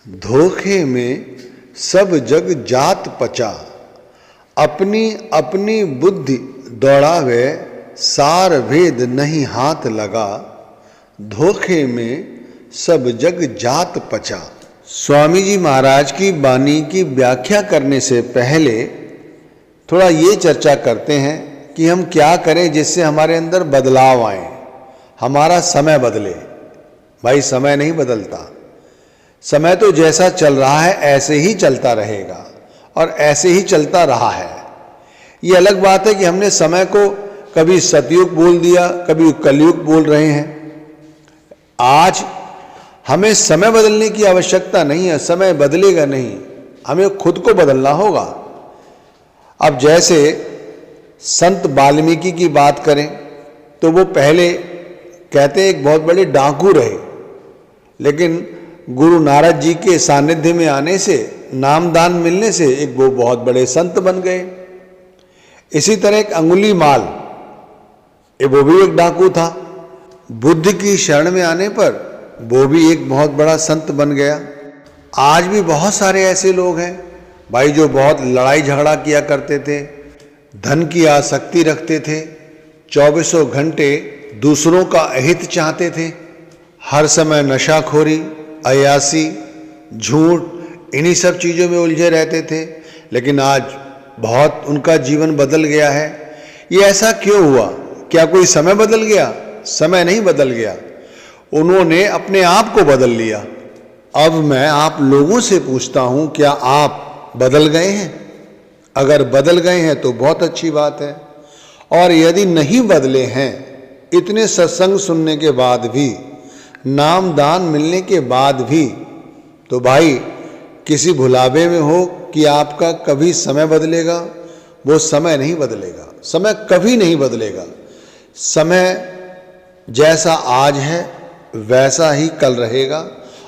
धोखे में सब जग जात पचा, अपनी अपनी बुद्धि दौड़ावे, सार भेद नहीं हाथ लगा। धोखे में सब जग जात पचा। स्वामी जी महाराज की वाणी की व्याख्या करने से पहले थोड़ा ये चर्चा करते हैं कि हम क्या करें जिससे हमारे अंदर बदलाव आए, हमारा समय बदले। भाई समय नहीं बदलता, समय तो जैसा चल रहा है ऐसे ही चलता रहेगा और ऐसे ही चलता रहा है। ये अलग बात है कि हमने समय को कभी सतयुग बोल दिया, कभी कलयुग बोल रहे हैं। आज हमें समय बदलने की आवश्यकता नहीं है, समय बदलेगा नहीं, हमें खुद को बदलना होगा। अब जैसे संत वाल्मीकि की बात करें तो वो पहले कहते एक बहुत बड़े डाकू रहे, लेकिन गुरु नारद जी के सानिध्य में आने से, नामदान मिलने से एक वो बहुत बड़े संत बन गए। इसी तरह एक अंगुलीमाल, वो भी एक डाकू था, बुद्ध की शरण में आने पर वो भी एक बहुत बड़ा संत बन गया। आज भी बहुत सारे ऐसे लोग हैं भाई जो बहुत लड़ाई झगड़ा किया करते थे, धन की आसक्ति रखते थे, 24 घंटे दूसरों का अहित चाहते थे, हर समय नशाखोरी, अयासी, झूठ, इन्हीं सब चीज़ों में उलझे रहते थे। लेकिन आज बहुत उनका जीवन बदल गया है। ये ऐसा क्यों हुआ? क्या कोई समय बदल गया? समय नहीं बदल गया, उन्होंने अपने आप को बदल लिया। अब मैं आप लोगों से पूछता हूं, क्या आप बदल गए हैं? अगर बदल गए हैं तो बहुत अच्छी बात है, और यदि नहीं बदले हैं, इतने सत्संग सुनने के बाद भी, नाम दान मिलने के बाद भी, तो भाई किसी भुलावे में हो कि आपका कभी समय बदलेगा। वो समय नहीं बदलेगा, समय कभी नहीं बदलेगा। समय जैसा आज है वैसा ही कल रहेगा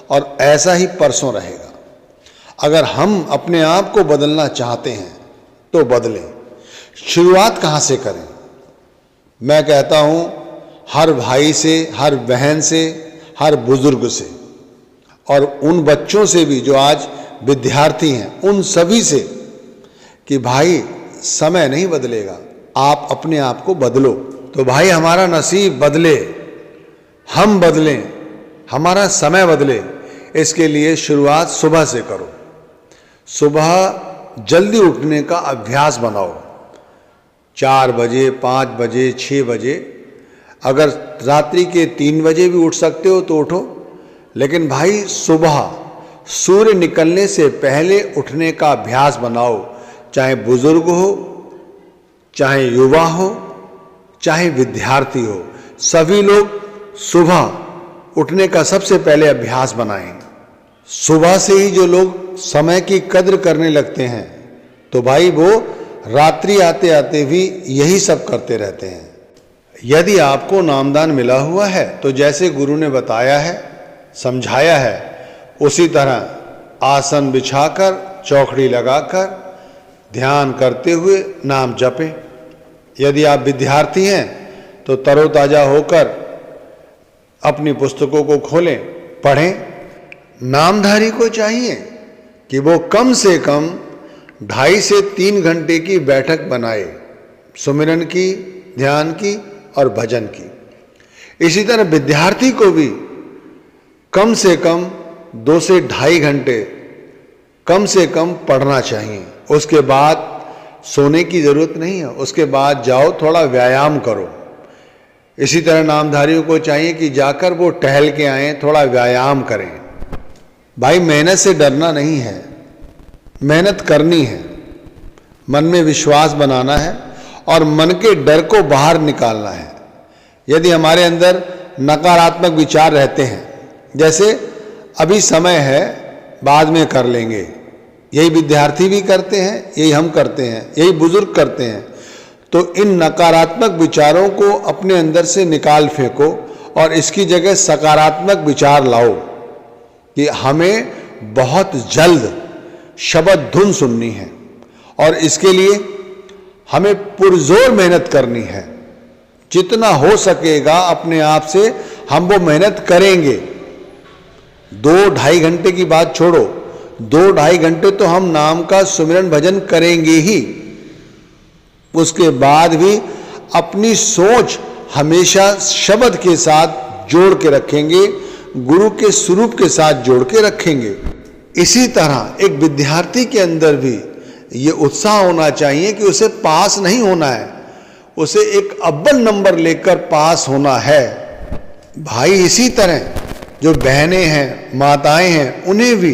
और ऐसा ही परसों रहेगा। अगर हम अपने आप को बदलना चाहते हैं तो बदलें। शुरुआत कहाँ से करें? मैं कहता हूँ हर भाई से, हर बहन से, हर बुजुर्ग से, और उन बच्चों से भी जो आज विद्यार्थी हैं, उन सभी से, कि भाई समय नहीं बदलेगा, आप अपने आप को बदलो। तो भाई हमारा नसीब बदले, हम बदलें, हमारा समय बदले, इसके लिए शुरुआत सुबह से करो। सुबह जल्दी उठने का अभ्यास बनाओ। 4 बजे, 5 बजे, 6 बजे, अगर रात्रि के 3 बजे भी उठ सकते हो तो उठो, लेकिन भाई सुबह सूर्य निकलने से पहले उठने का अभ्यास बनाओ। चाहे बुजुर्ग हो, चाहे युवा हो, चाहे विद्यार्थी हो, सभी लोग सुबह उठने का सबसे पहले अभ्यास बनाएं। सुबह से ही जो लोग समय की कद्र करने लगते हैं तो भाई वो रात्रि आते आते भी यही सब करते रहते हैं। यदि आपको नामदान मिला हुआ है तो जैसे गुरु ने बताया है, समझाया है, उसी तरह आसन बिछाकर, चौखड़ी लगाकर, ध्यान करते हुए नाम जपें। यदि आप विद्यार्थी हैं तो तरोताजा होकर अपनी पुस्तकों को खोलें, पढ़ें। नामधारी को चाहिए कि वो कम से कम 2.5 से 3 घंटे की बैठक बनाए, सुमिरन की, ध्यान की और भजन की। इसी तरह विद्यार्थी को भी कम से कम 2 से 2.5 घंटे कम से कम पढ़ना चाहिए। उसके बाद सोने की जरूरत नहीं है, उसके बाद जाओ थोड़ा व्यायाम करो। इसी तरह नामधारियों को चाहिए कि जाकर वो टहल के आएं, थोड़ा व्यायाम करें। भाई मेहनत से डरना नहीं है, मेहनत करनी है, मन में विश्वास बनाना है और मन के डर को बाहर निकालना है। यदि हमारे अंदर नकारात्मक विचार रहते हैं, जैसे अभी समय है, बाद में कर लेंगे, यही विद्यार्थी भी करते हैं, यही हम करते हैं, यही बुजुर्ग करते हैं, तो इन नकारात्मक विचारों को अपने अंदर से निकाल फेंको और इसकी जगह सकारात्मक विचार लाओ कि हमें बहुत जल्द शब्द धुन सुननी है और इसके लिए हमें पुरजोर मेहनत करनी है। जितना हो सकेगा अपने आप से हम वो मेहनत करेंगे। 2-2.5 घंटे की बात छोड़ो, 2-2.5 घंटे तो हम नाम का सुमिरन भजन करेंगे ही। उसके बाद भी अपनी सोच हमेशा शब्द के साथ जोड़ के रखेंगे, गुरु के स्वरूप के साथ जोड़ के रखेंगे। इसी तरह एक विद्यार्थी के अंदर भी ये उत्साह होना चाहिए कि उसे पास नहीं होना है, उसे एक अव्वल नंबर लेकर पास होना है। भाई इसी तरह जो बहनें हैं, माताएं हैं, उन्हें भी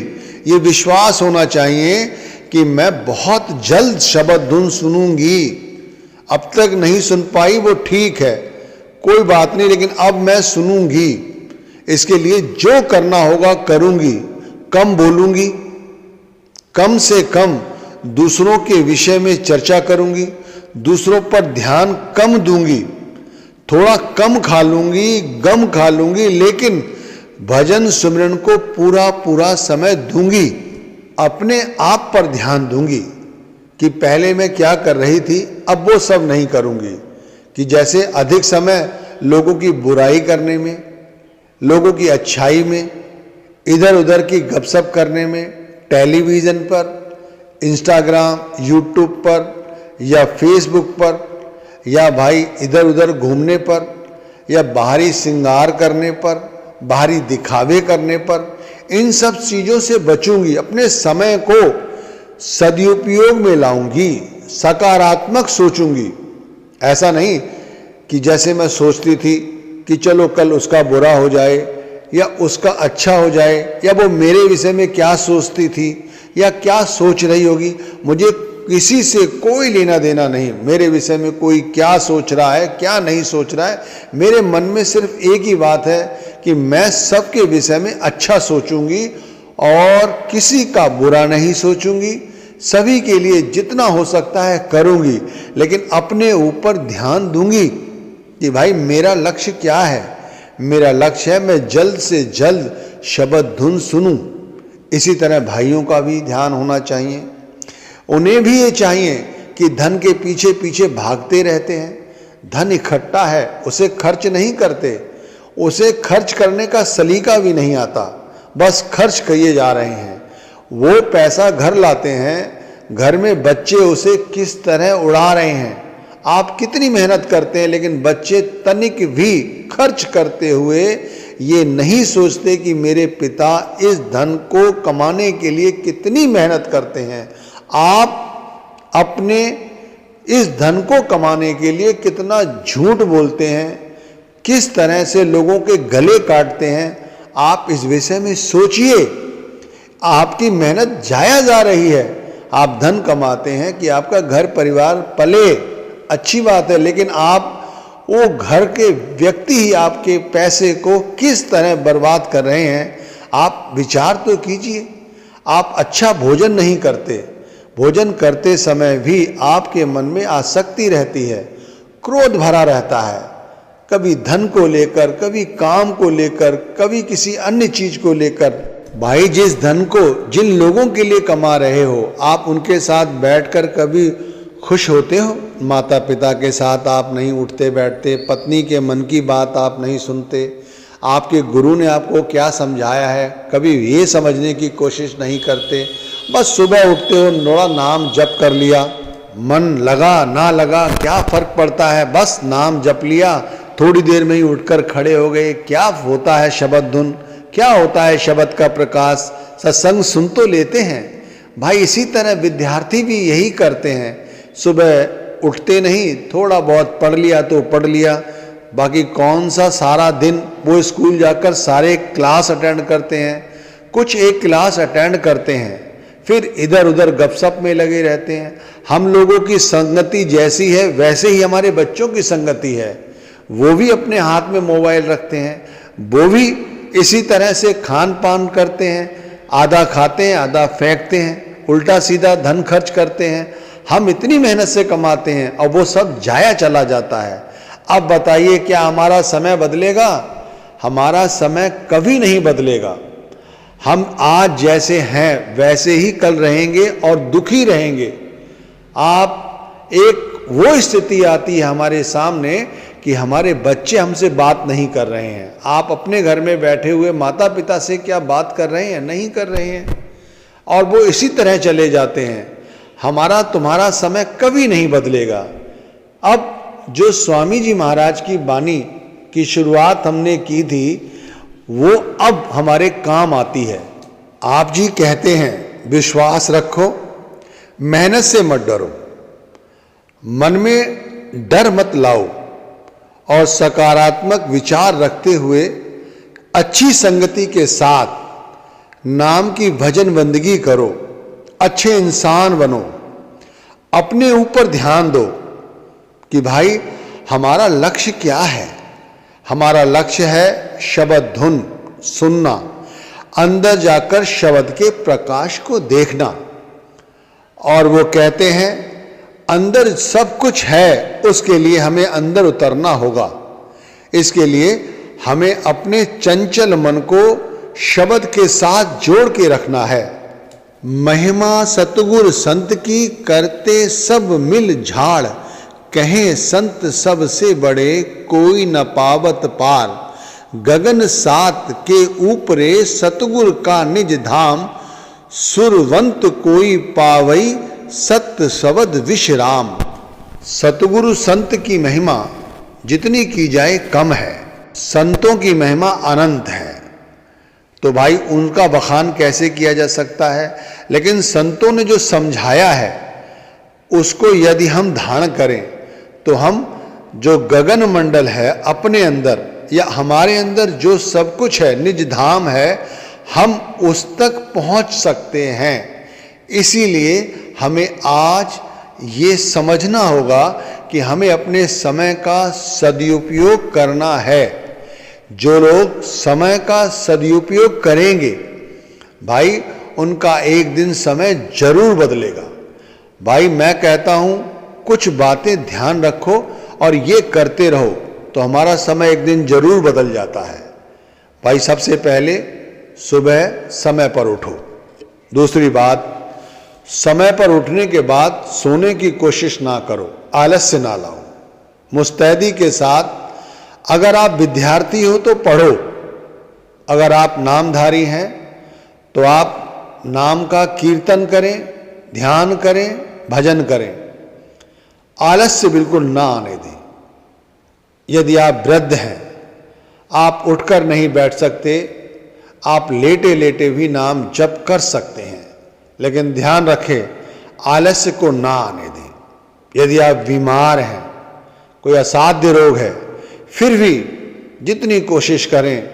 ये विश्वास होना चाहिए कि मैं बहुत जल्द शब्द धुन सुनूंगी। अब तक नहीं सुन पाई वो ठीक है, कोई बात नहीं, लेकिन अब मैं सुनूंगी। इसके लिए जो करना होगा करूंगी, कम बोलूंगी, कम से कम दूसरों के विषय में चर्चा करूंगी, दूसरों पर ध्यान कम दूंगी, थोड़ा कम खा लूंगी, गम खा लूंगी, लेकिन भजन सुमिरन को पूरा पूरा समय दूंगी। अपने आप पर ध्यान दूंगी कि पहले मैं क्या कर रही थी, अब वो सब नहीं करूंगी। कि जैसे अधिक समय लोगों की बुराई करने में, लोगों की अच्छाई में, इधर उधर की गपशप करने में, टेलीविज़न पर, इंस्टाग्राम, यूट्यूब पर या फेसबुक पर, या भाई इधर उधर घूमने पर, या बाहरी श्रृंगार करने पर, बाहरी दिखावे करने पर, इन सब चीज़ों से बचूंगी। अपने समय को सदुपयोग में लाऊंगी, सकारात्मक सोचूंगी। ऐसा नहीं कि जैसे मैं सोचती थी कि चलो कल उसका बुरा हो जाए या उसका अच्छा हो जाए, या वो मेरे विषय में क्या सोचती थी या क्या सोच रही होगी, मुझे किसी से कोई लेना देना नहीं। मेरे विषय में कोई क्या सोच रहा है, क्या नहीं सोच रहा है, मेरे मन में सिर्फ एक ही बात है कि मैं सबके विषय में अच्छा सोचूंगी और किसी का बुरा नहीं सोचूंगी। सभी के लिए जितना हो सकता है करूंगी, लेकिन अपने ऊपर ध्यान दूंगी कि भाई मेरा लक्ष्य क्या है। मेरा लक्ष्य है मैं जल्द से जल्द शब्द धुन सुनूं। इसी तरह भाइयों का भी ध्यान होना चाहिए। उन्हें भी ये चाहिए कि धन के पीछे पीछे भागते रहते हैं। धन इकट्ठा है, उसे खर्च नहीं करते, उसे खर्च करने का सलीका भी नहीं आता, बस खर्च किए जा रहे हैं। वो पैसा घर लाते हैं, घर में बच्चे उसे किस तरह उड़ा रहे हैं। आप कितनी मेहनत करते हैं, लेकिन बच्चे तनिक भी खर्च करते हुए ये नहीं सोचते कि मेरे पिता इस धन को कमाने के लिए कितनी मेहनत करते हैं। आप अपने इस धन को कमाने के लिए कितना झूठ बोलते हैं, किस तरह से लोगों के गले काटते हैं, आप इस विषय में सोचिए। आपकी मेहनत जाया जा रही है। आप धन कमाते हैं कि आपका घर परिवार पले, अच्छी बात है, लेकिन आप वो घर के व्यक्ति ही आपके पैसे को किस तरह बर्बाद कर रहे हैं, आप विचार तो कीजिए। आप अच्छा भोजन नहीं करते, भोजन करते समय भी आपके मन में आसक्ति रहती है, क्रोध भरा रहता है, कभी धन को लेकर, कभी काम को लेकर, कभी किसी अन्य चीज को लेकर। भाई जिस धन को जिन लोगों के लिए कमा रहे हो, आप उनके साथ बैठकर कभी खुश होते हो? माता पिता के साथ आप नहीं उठते बैठते, पत्नी के मन की बात आप नहीं सुनते, आपके गुरु ने आपको क्या समझाया है कभी ये समझने की कोशिश नहीं करते। बस सुबह उठते हो, थोड़ा नाम जप कर लिया, मन लगा ना लगा क्या फर्क पड़ता है, बस नाम जप लिया, थोड़ी देर में ही उठकर खड़े हो गए। क्या होता है शब्द धुन, क्या होता है शब्द का प्रकाश, सत्संग सुन तो लेते हैं। भाई इसी तरह विद्यार्थी भी यही करते हैं, सुबह उठते नहीं, थोड़ा बहुत पढ़ लिया तो पढ़ लिया, बाकी कौन सा सारा दिन वो स्कूल जाकर सारे क्लास अटेंड करते हैं। कुछ एक क्लास अटेंड करते हैं, फिर इधर उधर गपशप में लगे रहते हैं। हम लोगों की संगति जैसी है वैसे ही हमारे बच्चों की संगति है। वो भी अपने हाथ में मोबाइल रखते हैं, वो भी इसी तरह से खान पान करते हैं, आधा खाते हैं आधा फेंकते हैं, उल्टा सीधा धन खर्च करते हैं। हम इतनी मेहनत से कमाते हैं और वो सब जाया चला जाता है। अब बताइए क्या हमारा समय बदलेगा? हमारा समय कभी नहीं बदलेगा। हम आज जैसे हैं वैसे ही कल रहेंगे और दुखी रहेंगे। आप एक वो स्थिति आती है हमारे सामने कि हमारे बच्चे हमसे बात नहीं कर रहे हैं। आप अपने घर में बैठे हुए माता पिता से क्या बात कर रहे हैं? नहीं कर रहे हैं, और वो इसी तरह चले जाते हैं। हमारा तुम्हारा समय कभी नहीं बदलेगा। अब जो स्वामी जी महाराज की वाणी की शुरुआत हमने की थी, वो अब हमारे काम आती है। आप जी कहते हैं विश्वास रखो, मेहनत से मत डरो, मन में डर मत लाओ, और सकारात्मक विचार रखते हुए अच्छी संगति के साथ नाम की भजन बंदगी करो, अच्छे इंसान बनो। अपने ऊपर ध्यान दो कि भाई हमारा लक्ष्य क्या है। हमारा लक्ष्य है शब्द धुन सुनना, अंदर जाकर शब्द के प्रकाश को देखना। और वो कहते हैं अंदर सब कुछ है, उसके लिए हमें अंदर उतरना होगा। इसके लिए हमें अपने चंचल मन को शब्द के साथ जोड़ के रखना है। महिमा सतगुर संत की करते सब मिल झाड़, कहें संत सबसे बड़े कोई न पावत पार। गगन सात के ऊपरे सतगुर का निज धाम, सुरवंत कोई पावई सत्य शब्द विश्राम। सतगुरु संत की महिमा जितनी की जाए कम है, संतों की महिमा अनंत है। तो भाई उनका बखान कैसे किया जा सकता है? लेकिन संतों ने जो समझाया है उसको यदि हम धारण करें तो हम जो गगन मंडल है अपने अंदर या हमारे अंदर जो सब कुछ है, निज धाम है, हम उस तक पहुंच सकते हैं। इसीलिए हमें आज ये समझना होगा कि हमें अपने समय का सदुपयोग करना है। जो लोग समय का सदुपयोग करेंगे भाई, उनका एक दिन समय जरूर बदलेगा। भाई मैं कहता हूं कुछ बातें ध्यान रखो और ये करते रहो तो हमारा समय एक दिन जरूर बदल जाता है। भाई सबसे पहले सुबह समय पर उठो। दूसरी बात, समय पर उठने के बाद सोने की कोशिश ना करो, आलस्य ना लाओ। मुस्तैदी के साथ, अगर आप विद्यार्थी हो तो पढ़ो, अगर आप नामधारी हैं तो आप नाम का कीर्तन करें, ध्यान करें, भजन करें। आलस्य बिल्कुल ना आने दें। यदि आप वृद्ध हैं, आप उठकर नहीं बैठ सकते, आप लेटे लेटे भी नाम जप कर सकते हैं, लेकिन ध्यान रखें आलस्य को ना आने दें। यदि आप बीमार हैं, कोई असाध्य रोग है, फिर भी जितनी कोशिश करें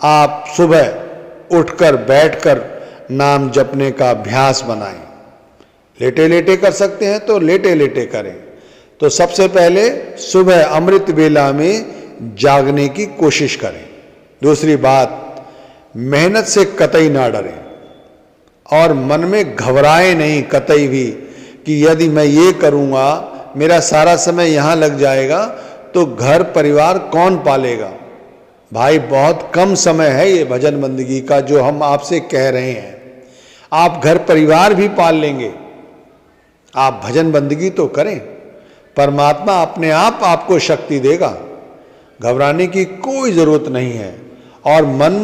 आप सुबह उठकर बैठकर नाम जपने का अभ्यास बनाएं। लेटे लेटे कर सकते हैं तो लेटे लेटे करें। तो सबसे पहले सुबह अमृत वेला में जागने की कोशिश करें। दूसरी बात, मेहनत से कतई ना डरें और मन में घबराए नहीं कतई भी कि यदि मैं ये करूँगा, मेरा सारा समय यहाँ लग जाएगा तो घर परिवार कौन पालेगा। भाई बहुत कम समय है ये भजन बंदगी का जो हम आपसे कह रहे हैं। आप घर परिवार भी पाल लेंगे। आप भजन बंदगी तो करें, परमात्मा अपने आप आपको शक्ति देगा। घबराने की कोई जरूरत नहीं है। और मन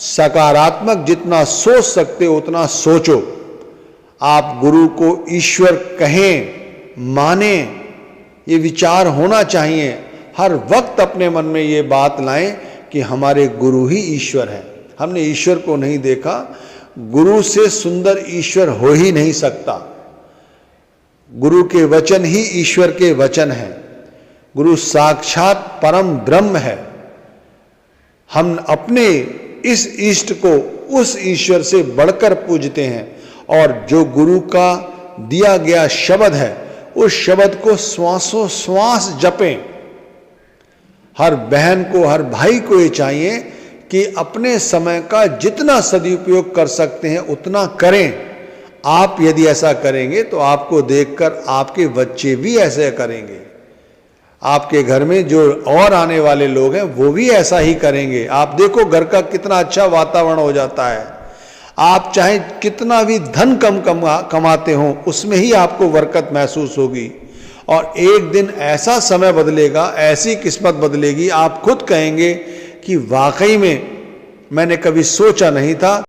सकारात्मक जितना सोच सकते उतना सोचो। आप गुरु को ईश्वर कहें, माने, ये विचार होना चाहिए। हर वक्त अपने मन में ये बात लाएं कि हमारे गुरु ही ईश्वर हैं। हमने ईश्वर को नहीं देखा, गुरु से सुंदर ईश्वर हो ही नहीं सकता। गुरु के वचन ही ईश्वर के वचन हैं। गुरु साक्षात परम ब्रह्म है। हम अपने इस इष्ट को उस ईश्वर से बढ़कर पूजते हैं, और जो गुरु का दिया गया शब्द है उस शब्द को श्वासों श्वास जपें। हर बहन को, हर भाई को ये चाहिए कि अपने समय का जितना सदुपयोग कर सकते हैं उतना करें। आप यदि ऐसा करेंगे तो आपको देखकर आपके बच्चे भी ऐसे करेंगे। आपके घर में जो और आने वाले लोग हैं वो भी ऐसा ही करेंगे। आप देखो घर का कितना अच्छा वातावरण हो जाता है। आप चाहे कितना भी धन कम कमाते हो, उसमें ही आपको बरकत महसूस होगी। और एक दिन ऐसा समय बदलेगा, ऐसी किस्मत बदलेगी, आप खुद कहेंगे कि वाकई में मैंने कभी सोचा नहीं था।